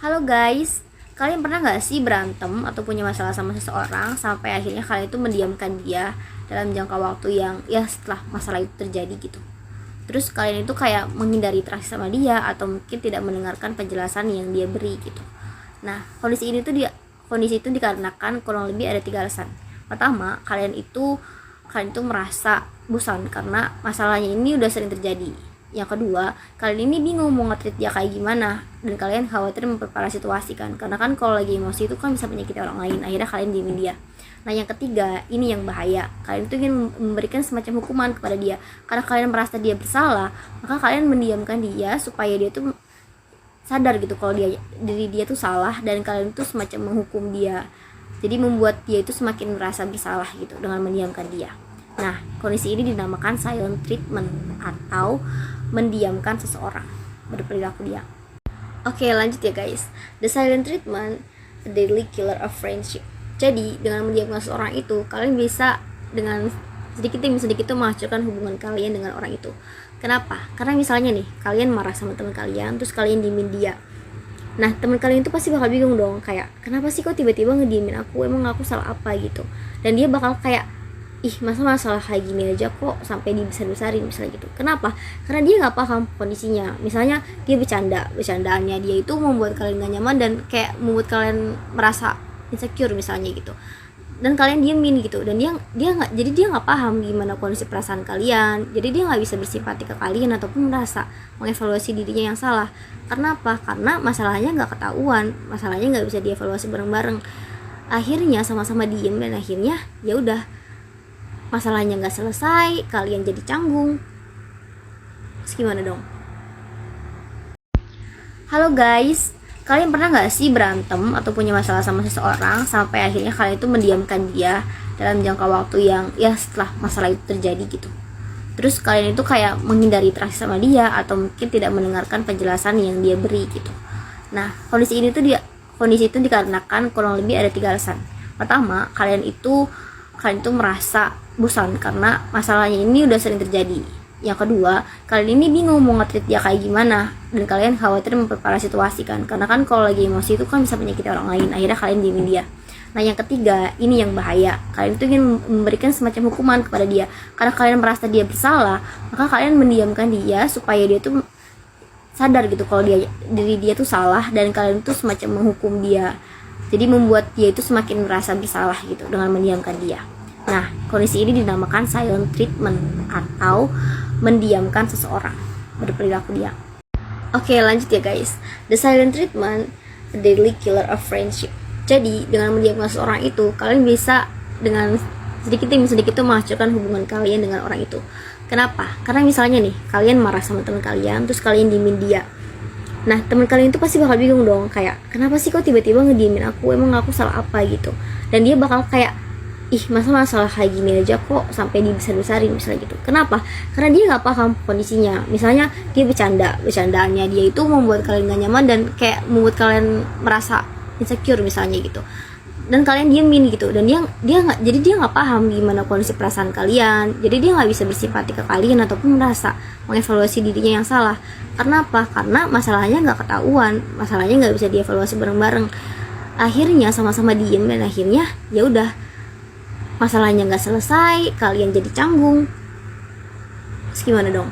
Halo guys, kalian pernah nggak sih berantem atau punya masalah sama seseorang sampai akhirnya kalian itu mendiamkan dia dalam jangka waktu yang ya setelah masalah itu terjadi gitu. Terus kalian itu kayak menghindari interaksi sama dia atau mungkin tidak mendengarkan penjelasan yang dia beri gitu. Nah, kondisi itu dikarenakan kurang lebih ada 3 alasan. Pertama, kalian itu merasa bosan karena masalahnya ini udah sering terjadi. Yang kedua, kalian ini bingung mau nge-treat dia kayak gimana dan kalian khawatir memperparah situasi kan, karena kan kalau lagi emosi itu kan bisa menyakiti orang lain, akhirnya kalian diemin dia. Nah, yang ketiga, ini yang bahaya, kalian itu ingin memberikan semacam hukuman kepada dia karena kalian merasa dia bersalah, maka kalian mendiamkan dia supaya dia tuh sadar gitu kalau diri dia tuh salah, dan kalian tuh semacam menghukum dia, jadi membuat dia itu semakin merasa bersalah gitu dengan mendiamkan dia. Nah, kondisi ini dinamakan silent treatment atau mendiamkan seseorang berperilaku diam. Oke, lanjut ya guys. The silent treatment, a deadly killer of friendship. Jadi, dengan mendiamkan seseorang itu, kalian bisa dengan sedikit demi sedikit itu menghancurkan hubungan kalian dengan orang itu. Kenapa? Karena misalnya nih, kalian marah sama teman kalian, terus kalian diemin dia. Nah, teman kalian itu pasti bakal bingung dong, kayak kenapa sih kok tiba-tiba ngediemin aku? Emang aku salah apa gitu? Dan dia bakal kayak, ih, masa masalah kayak gini aja kok sampai dibesar-besarin misalnya gitu. Kenapa? Karena dia nggak paham kondisinya. Misalnya dia bercandaannya dia itu membuat kalian gak nyaman dan kayak membuat kalian merasa insecure misalnya gitu. Dan kalian diemin gitu, dan dia nggak paham gimana kondisi perasaan kalian. Jadi dia nggak bisa bersimpati ke kalian ataupun merasa mengevaluasi dirinya yang salah. Karena apa? Karena masalahnya nggak ketahuan, masalahnya nggak bisa dievaluasi bareng-bareng. Akhirnya sama-sama diem dan akhirnya ya udah, masalahnya nggak selesai, kalian jadi canggung. Terus gimana dong? Halo guys, kalian pernah nggak sih berantem atau punya masalah sama seseorang sampai akhirnya kalian itu mendiamkan dia dalam jangka waktu yang ya setelah masalah itu terjadi gitu. Terus kalian itu kayak menghindari interaksi sama dia atau mungkin tidak mendengarkan penjelasan yang dia beri gitu. Nah, kondisi itu dikarenakan kurang lebih ada 3 alasan. Pertama, kalian itu merasa bosan karena masalahnya ini udah sering terjadi. Yang kedua, kalian ini bingung mau nge-treat dia kayak gimana dan kalian khawatir memperparah situasi kan, karena kan kalau lagi emosi itu kan bisa menyakiti orang lain, akhirnya kalian diemin dia. Nah, yang ketiga, ini yang bahaya, kalian itu ingin memberikan semacam hukuman kepada dia karena kalian merasa dia bersalah, maka kalian mendiamkan dia supaya dia tuh sadar gitu kalau diri dia tuh salah, dan kalian tuh semacam menghukum dia, jadi membuat dia itu semakin merasa bersalah gitu dengan mendiamkan dia. Nah, kondisi ini dinamakan silent treatment atau mendiamkan seseorang berperilaku diam. Oke, lanjut ya guys. The silent treatment, a deadly killer of friendship. Jadi, dengan mendiamkan seseorang itu, kalian bisa dengan sedikit demi sedikit itu menghancurkan hubungan kalian dengan orang itu. Kenapa? Karena misalnya nih, kalian marah sama teman kalian, terus kalian diemin dia. Nah, teman kalian itu pasti bakal bingung dong, kayak kenapa sih kok tiba-tiba ngediemin aku? Emang aku salah apa gitu? Dan dia bakal kayak, ih, masa masalah kayak gini aja kok sampai dibesar-besarin misalnya gitu. Kenapa? Karena dia nggak paham kondisinya. Misalnya dia bercandaannya dia itu membuat kalian gak nyaman dan kayak membuat kalian merasa insecure misalnya gitu. Dan kalian diemin gitu, dan dia nggak paham gimana kondisi perasaan kalian. Jadi dia nggak bisa bersimpati ke kalian ataupun merasa mengevaluasi dirinya yang salah. Karena apa? Karena masalahnya nggak ketahuan, masalahnya nggak bisa dievaluasi bareng-bareng. Akhirnya sama-sama diem dan akhirnya ya udah, masalahnya nggak selesai, kalian jadi canggung. Terus gimana dong?